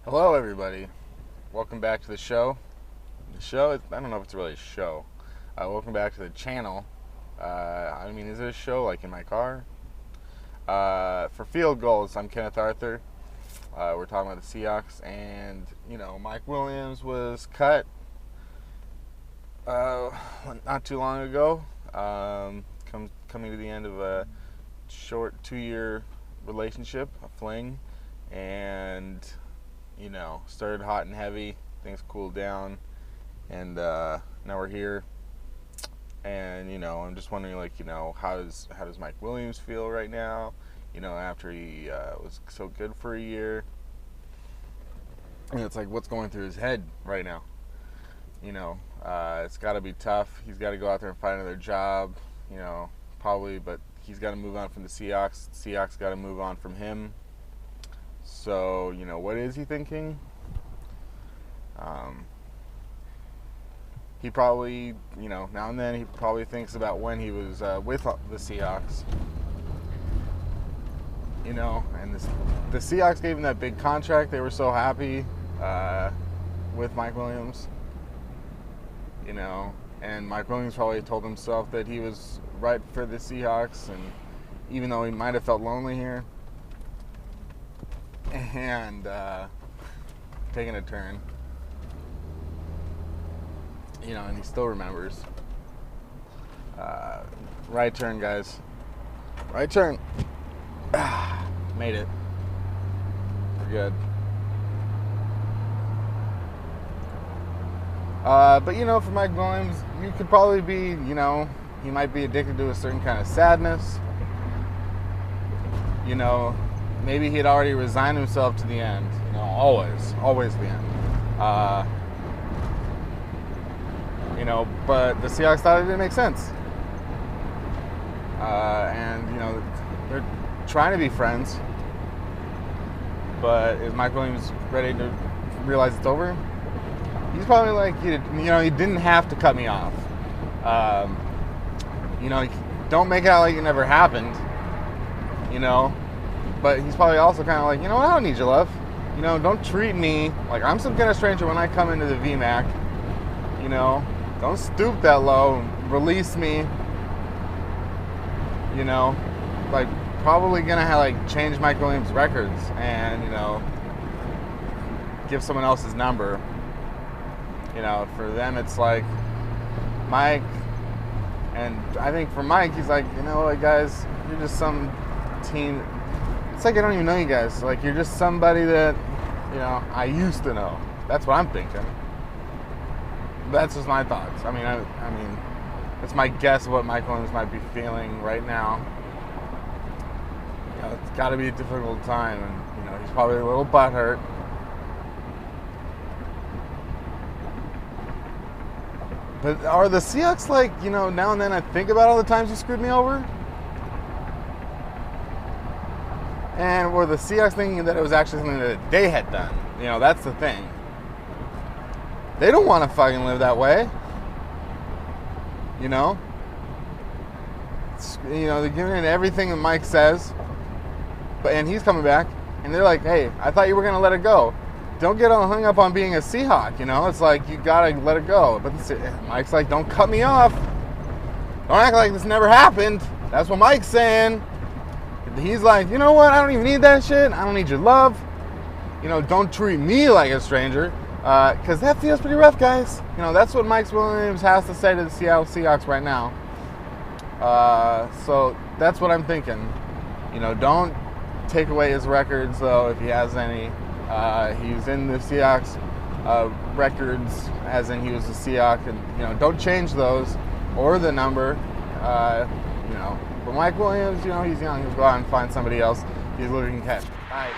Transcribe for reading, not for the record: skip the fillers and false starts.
Hello, everybody. Welcome back to the show. I don't know if it's really a show. Welcome back to the channel. Is it a show like in my car? For Field Gulls, I'm Kenneth Arthur. We're talking about the Seahawks, and Mike Williams was cut not too long ago. Coming to the end of a short 2-year relationship, a fling, and started hot and heavy. Things cooled down, and now we're here. And I'm just wondering, how does Mike Williams feel right now? After he was so good for a year, and it's like, what's going through his head right now? It's got to be tough. He's got to go out there and find another job. Probably, but he's got to move on from the Seahawks. Seahawks got to move on from him. So, what is he thinking? He probably, now and then, he probably thinks about when he was with the Seahawks. And the Seahawks gave him that big contract. They were so happy with Mike Williams. And Mike Williams probably told himself that he was right for the Seahawks, and even though he might have felt lonely here, and taking a turn, and he still remembers. Right turn, guys. Right turn. Made it. We're good. But for Mike Williams, you could probably be, he might be addicted to a certain kind of sadness. Maybe he had already resigned himself to the end. Always the end. But the Seahawks thought it didn't make sense. And they're trying to be friends. But is Mike Williams ready to realize it's over? He's probably like, you didn't have to cut me off. Don't make it out like it never happened. But he's probably also kind of like, I don't need your love. Don't treat me like I'm some kind of stranger when I come into the VMAC. Don't stoop that low. Release me. Probably gonna change Mike Williams' records and give someone else's number. For them it's like Mike, and I think for Mike he's like, guys, you're just some team. It's like I don't even know you guys. Like you're just somebody that I used to know. That's what I'm thinking. That's just my thoughts. I mean, it's my guess of what Mike Williams might be feeling right now. It's got to be a difficult time, and he's probably a little butthurt. But are the Seahawks now and then I think about all the times you screwed me over? And were the Seahawks thinking that it was actually something that they had done? That's the thing. They don't want to fucking live that way. They're giving in everything that Mike says. And he's coming back, and they're like, hey, I thought you were going to let it go. Don't get all hung up on being a Seahawk, It's like, you got to let it go. But Mike's like, don't cut me off. Don't act like this never happened. That's what Mike's saying. He's like, you know what? I don't even need that shit. I don't need your love. Don't treat me like a stranger. Because that feels pretty rough, guys. That's what Mike Williams has to say to the Seattle Seahawks right now. So that's what I'm thinking. Don't take away his records, though, if he has any. He's in the Seahawks records, as in he was a Seahawk, and don't change those or the number. But Mike Williams, he's young. He'll go out and find somebody else he's looking to catch. Bye.